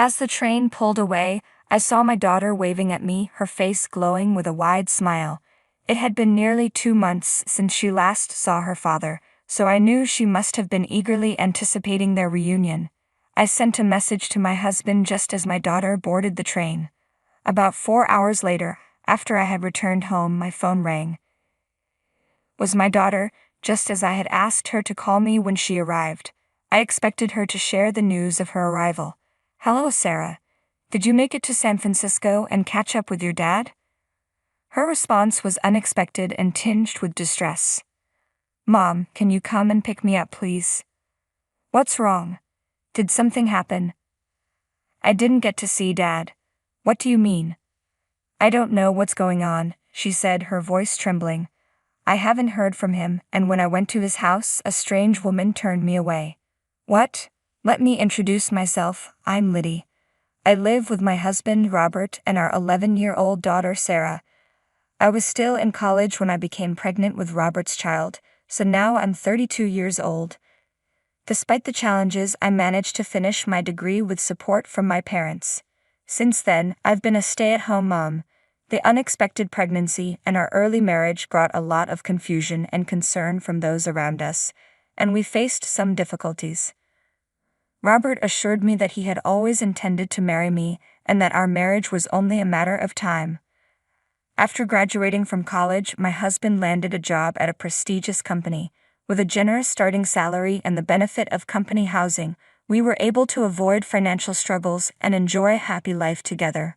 As the train pulled away, I saw my daughter waving at me, her face glowing with a wide smile. It had been nearly 2 months since she last saw her father, so I knew she must have been eagerly anticipating their reunion. I sent a message to my husband just as my daughter boarded the train. About 4 hours later, after I had returned home, my phone rang. It was my daughter, just as I had asked her to call me when she arrived. I expected her to share the news of her arrival. "Hello, Sarah. Did you make it to San Francisco and catch up with your dad?" Her response was unexpected and tinged with distress. "Mom, can you come and pick me up, please?" "What's wrong? Did something happen?" "I didn't get to see Dad." "What do you mean?" "I don't know what's going on," she said, her voice trembling. "I haven't heard from him, and when I went to his house, a strange woman turned me away." "What?" "Let me introduce myself. I'm Liddy. I live with my husband, Robert, and our 11-year-old daughter, Sarah. I was still in college when I became pregnant with Robert's child, so now I'm 32 years old. Despite the challenges, I managed to finish my degree with support from my parents. Since then, I've been a stay-at-home mom. The unexpected pregnancy and our early marriage brought a lot of confusion and concern from those around us, and we faced some difficulties. Robert assured me that he had always intended to marry me and that our marriage was only a matter of time. After graduating from college, my husband landed a job at a prestigious company. With a generous starting salary and the benefit of company housing, we were able to avoid financial struggles and enjoy a happy life together.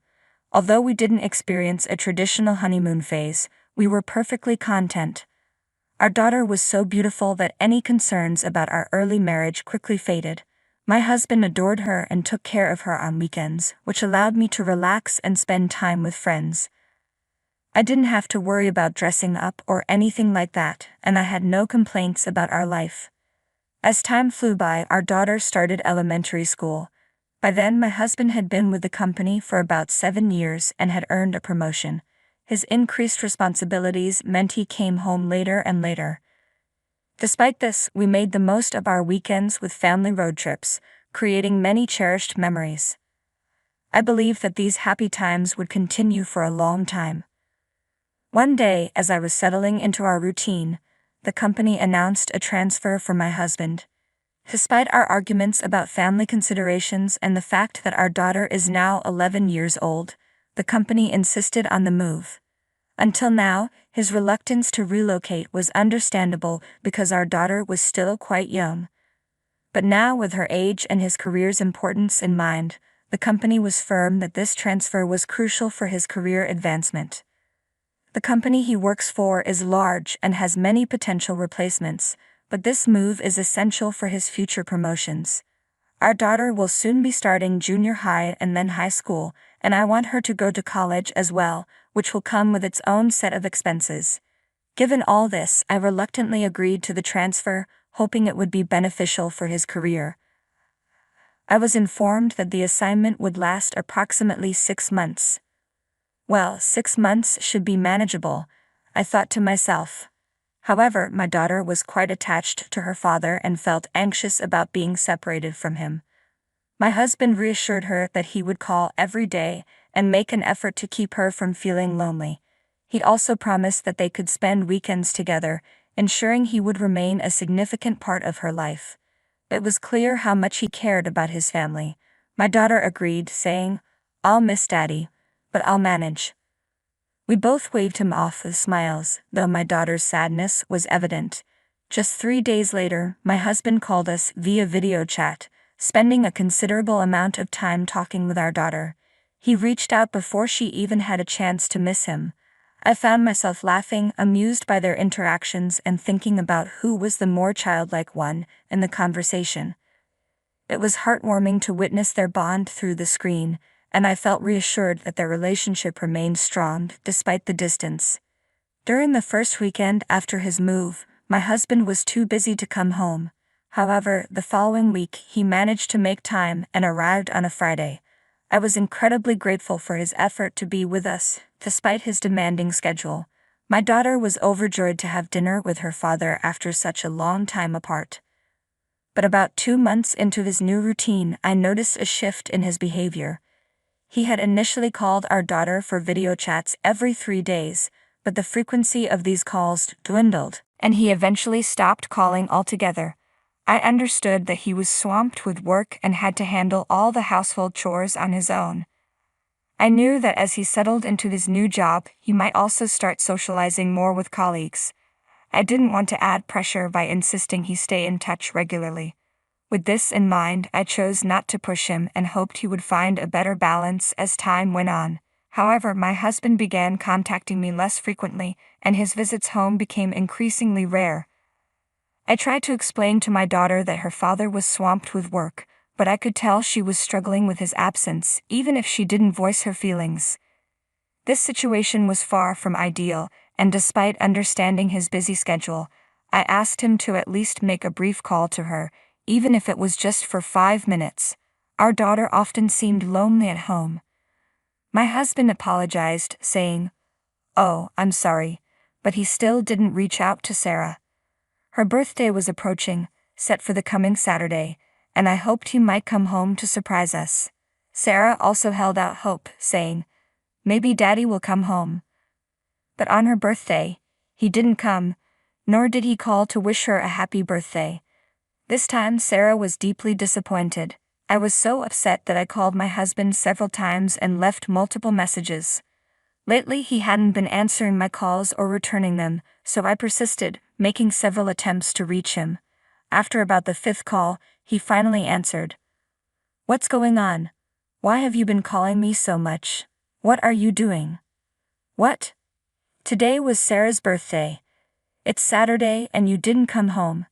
Although we didn't experience a traditional honeymoon phase, we were perfectly content. Our daughter was so beautiful that any concerns about our early marriage quickly faded. My husband adored her and took care of her on weekends, which allowed me to relax and spend time with friends. I didn't have to worry about dressing up or anything like that, and I had no complaints about our life. As time flew by, our daughter started elementary school. By then, my husband had been with the company for about 7 years and had earned a promotion. His increased responsibilities meant he came home later and later. Despite this, we made the most of our weekends with family road trips, creating many cherished memories. I believed that these happy times would continue for a long time. One day, as I was settling into our routine, the company announced a transfer for my husband. Despite our arguments about family considerations and the fact that our daughter is now 11 years old, the company insisted on the move. Until now, his reluctance to relocate was understandable because our daughter was still quite young. But now, with her age and his career's importance in mind, the company was firm that this transfer was crucial for his career advancement. The company he works for is large and has many potential replacements, but this move is essential for his future promotions. Our daughter will soon be starting junior high and then high school, and I want her to go to college as well, which will come with its own set of expenses. Given all this, I reluctantly agreed to the transfer, hoping it would be beneficial for his career. I was informed that the assignment would last approximately 6 months. Well, 6 months should be manageable, I thought to myself. However, my daughter was quite attached to her father and felt anxious about being separated from him. My husband reassured her that he would call every day and make an effort to keep her from feeling lonely. He also promised that they could spend weekends together, ensuring he would remain a significant part of her life. It was clear how much he cared about his family. My daughter agreed, saying, "I'll miss Daddy, but I'll manage." We both waved him off with smiles, though my daughter's sadness was evident. Just 3 days later, my husband called us via video chat, spending a considerable amount of time talking with our daughter. He reached out before she even had a chance to miss him. I found myself laughing, amused by their interactions and thinking about who was the more childlike one in the conversation. It was heartwarming to witness their bond through the screen, and I felt reassured that their relationship remained strong despite the distance. During the first weekend after his move, my husband was too busy to come home. However, the following week he managed to make time and arrived on a Friday. I was incredibly grateful for his effort to be with us, despite his demanding schedule. My daughter was overjoyed to have dinner with her father after such a long time apart. But about 2 months into his new routine, I noticed a shift in his behavior. He had initially called our daughter for video chats every 3 days, but the frequency of these calls dwindled, and he eventually stopped calling altogether. I understood that he was swamped with work and had to handle all the household chores on his own. I knew that as he settled into his new job, he might also start socializing more with colleagues. I didn't want to add pressure by insisting he stay in touch regularly. With this in mind, I chose not to push him and hoped he would find a better balance as time went on. However, my husband began contacting me less frequently, and his visits home became increasingly rare. I tried to explain to my daughter that her father was swamped with work, but I could tell she was struggling with his absence, even if she didn't voice her feelings. This situation was far from ideal, and despite understanding his busy schedule, I asked him to at least make a brief call to her, even if it was just for 5 minutes. Our daughter often seemed lonely at home. My husband apologized, saying, "Oh, I'm sorry," but he still didn't reach out to Sarah. Her birthday was approaching, set for the coming Saturday, and I hoped he might come home to surprise us. Sarah also held out hope, saying, "Maybe Daddy will come home." But on her birthday, he didn't come, nor did he call to wish her a happy birthday. This time Sarah was deeply disappointed. I was so upset that I called my husband several times and left multiple messages. Lately he hadn't been answering my calls or returning them, so I persisted, making several attempts to reach him. After about the 5th call, he finally answered. "What's going on? Why have you been calling me so much? What are you doing?" "What? Today was Sarah's birthday. It's Saturday and you didn't come home.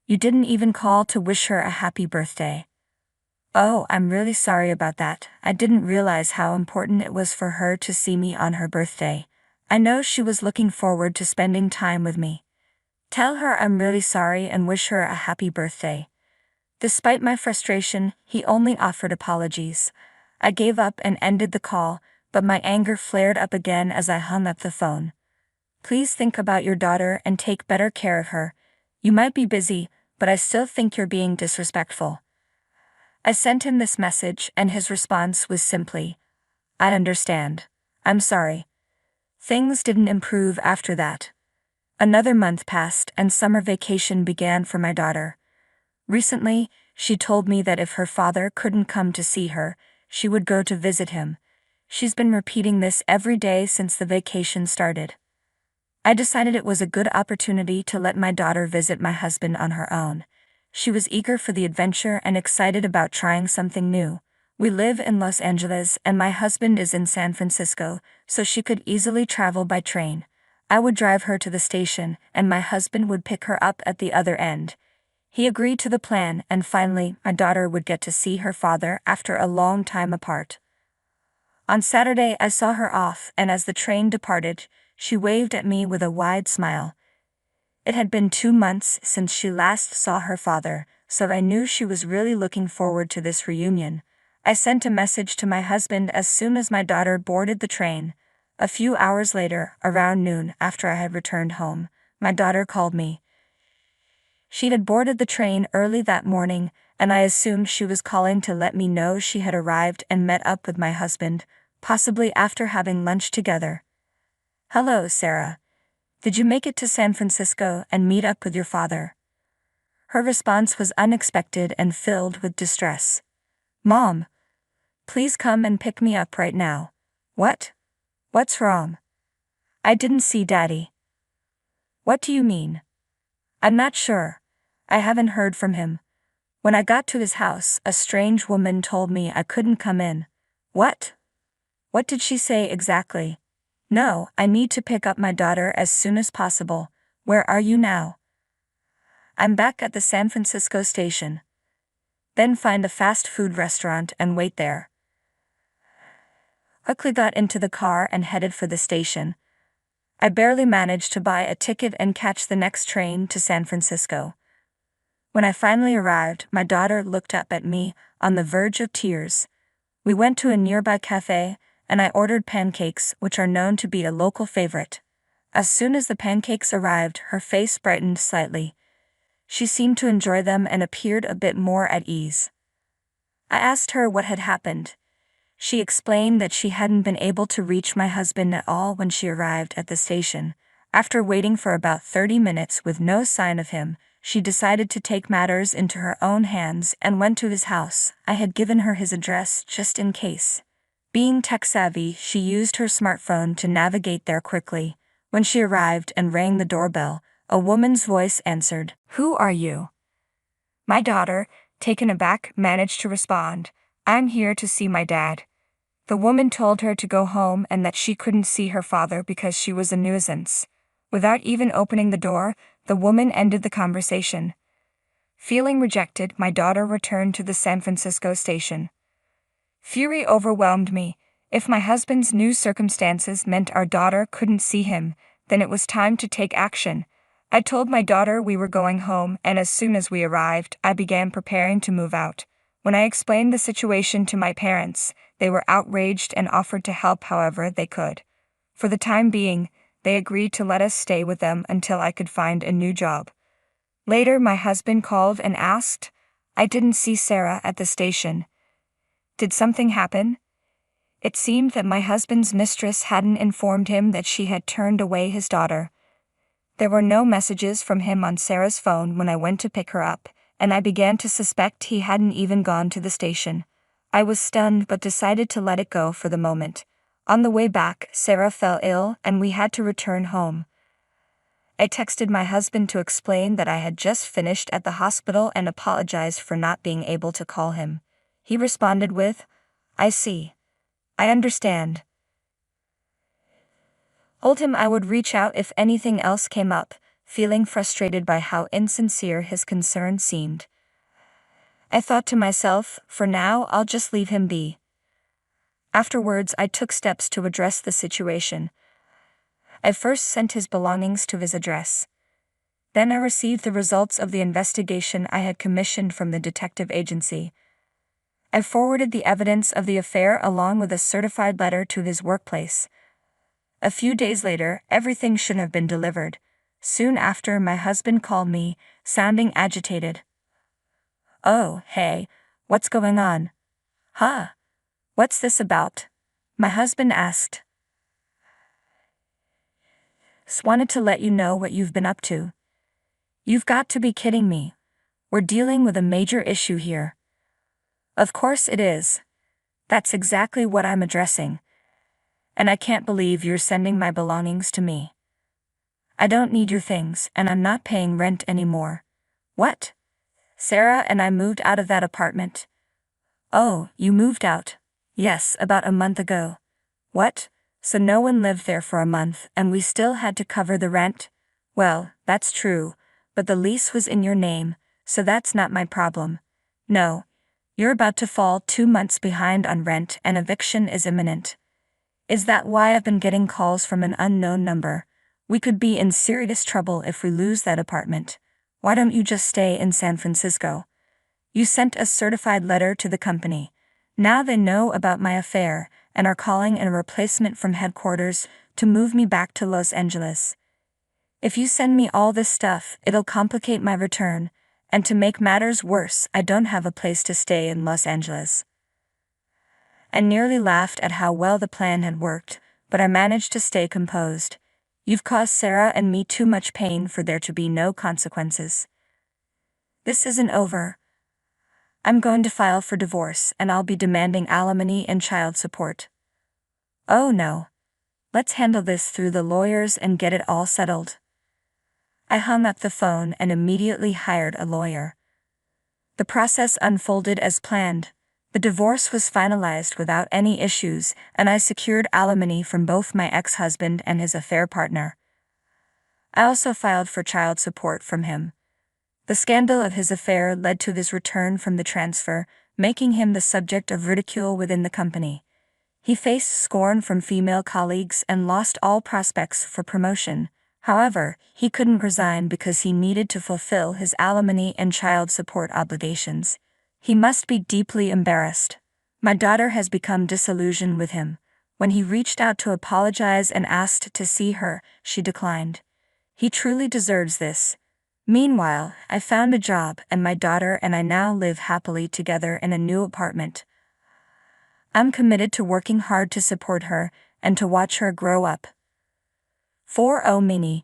You didn't even call to wish her a happy birthday." "Oh, I'm really sorry about that. I didn't realize how important it was for her to see me on her birthday. I know she was looking forward to spending time with me. Tell her I'm really sorry and wish her a happy birthday." Despite my frustration, he only offered apologies. I gave up and ended the call, but my anger flared up again as I hung up the phone. "Please think about your daughter and take better care of her. You might be busy, but I still think you're being disrespectful." I sent him this message, and his response was simply, "I understand. I'm sorry." Things didn't improve after that. Another month passed and summer vacation began for my daughter. Recently, she told me that if her father couldn't come to see her, she would go to visit him. She's been repeating this every day since the vacation started. I decided it was a good opportunity to let my daughter visit my husband on her own. She was eager for the adventure and excited about trying something new. We live in Los Angeles and my husband is in San Francisco, so she could easily travel by train. I would drive her to the station, and my husband would pick her up at the other end. He agreed to the plan, and finally, my daughter would get to see her father after a long time apart. On Saturday, I saw her off, and as the train departed, she waved at me with a wide smile. It had been 2 months since she last saw her father, so I knew she was really looking forward to this reunion. I sent a message to my husband as soon as my daughter boarded the train. A few hours later, around noon, after I had returned home, my daughter called me. She had boarded the train early that morning, and I assumed she was calling to let me know she had arrived and met up with my husband, possibly after having lunch together. "Hello, Sarah. Did you make it to San Francisco and meet up with your father?" Her response was unexpected and filled with distress. "Mom, please come and pick me up right now." "What? What's wrong?" "I didn't see Daddy." "What do you mean?" "I'm not sure. I haven't heard from him. When I got to his house, a strange woman told me I couldn't come in." "What? What did she say exactly?" "No, I need to pick up my daughter as soon as possible. Where are you now?" "I'm back at the San Francisco station." "Then find a fast food restaurant and wait there." Quickly got into the car and headed for the station. I barely managed to buy a ticket and catch the next train to San Francisco. When I finally arrived, my daughter looked up at me, on the verge of tears. We went to a nearby cafe, and I ordered pancakes, which are known to be a local favorite. As soon as the pancakes arrived, her face brightened slightly. She seemed to enjoy them and appeared a bit more at ease. I asked her what had happened. She explained that she hadn't been able to reach my husband at all when she arrived at the station. After waiting for about 30 minutes with no sign of him, she decided to take matters into her own hands and went to his house. I had given her his address just in case. Being tech-savvy, she used her smartphone to navigate there quickly. When she arrived and rang the doorbell, a woman's voice answered. "Who are you?" My daughter, taken aback, managed to respond, "I'm here to see my dad." The woman told her to go home and that she couldn't see her father because she was a nuisance. Without even opening the door, the woman ended the conversation. Feeling rejected, my daughter returned to the San Francisco station. Fury overwhelmed me. If my husband's new circumstances meant our daughter couldn't see him, then it was time to take action. I told my daughter we were going home, and as soon as we arrived, I began preparing to move out. When I explained the situation to my parents, they were outraged and offered to help however they could. For the time being, they agreed to let us stay with them until I could find a new job. Later, my husband called and asked, "I didn't see Sarah at the station. Did something happen?" It seemed that my husband's mistress hadn't informed him that she had turned away his daughter. There were no messages from him on Sarah's phone when I went to pick her up, and I began to suspect he hadn't even gone to the station. I was stunned but decided to let it go for the moment. On the way back, Sarah fell ill and we had to return home. I texted my husband to explain that I had just finished at the hospital and apologized for not being able to call him. He responded with, "I see. I understand." Told him I would reach out if anything else came up, feeling frustrated by how insincere his concern seemed. I thought to myself, for now I'll just leave him be. Afterwards, I took steps to address the situation. I first sent his belongings to his address. Then I received the results of the investigation I had commissioned from the detective agency. I forwarded the evidence of the affair along with a certified letter to his workplace. A few days later, everything should have been delivered. Soon after, my husband called me, sounding agitated. "Oh, hey, what's going on?" "Huh? What's this about?" my husband asked. "Just wanted to let you know what you've been up to." "You've got to be kidding me. We're dealing with a major issue here." "Of course it is. That's exactly what I'm addressing. And I can't believe you're sending my belongings to me. I don't need your things, and I'm not paying rent anymore." "What? Sarah and I moved out of that apartment." "Oh, you moved out?" "Yes, about a month ago." "What? So no one lived there for a month, and we still had to cover the rent?" "Well, that's true, but the lease was in your name, so that's not my problem." "No. You're about to fall 2 months behind on rent and eviction is imminent." "Is that why I've been getting calls from an unknown number? We could be in serious trouble if we lose that apartment. Why don't you just stay in San Francisco?" "You sent a certified letter to the company. Now they know about my affair and are calling in a replacement from headquarters to move me back to Los Angeles. If you send me all this stuff, it'll complicate my return, and to make matters worse, I don't have a place to stay in Los Angeles." I nearly laughed at how well the plan had worked, but I managed to stay composed. "You've caused Sarah and me too much pain for there to be no consequences. This isn't over. I'm going to file for divorce and I'll be demanding alimony and child support." "Oh no. Let's handle this through the lawyers and get it all settled." I hung up the phone and immediately hired a lawyer. The process unfolded as planned. The divorce was finalized without any issues, and I secured alimony from both my ex-husband and his affair partner. I also filed for child support from him. The scandal of his affair led to his return from the transfer, making him the subject of ridicule within the company. He faced scorn from female colleagues and lost all prospects for promotion. However, he couldn't resign because he needed to fulfill his alimony and child support obligations. He must be deeply embarrassed. My daughter has become disillusioned with him. When he reached out to apologize and asked to see her, she declined. He truly deserves this. Meanwhile, I found a job and my daughter and I now live happily together in a new apartment. I'm committed to working hard to support her and to watch her grow up. 4 Mini,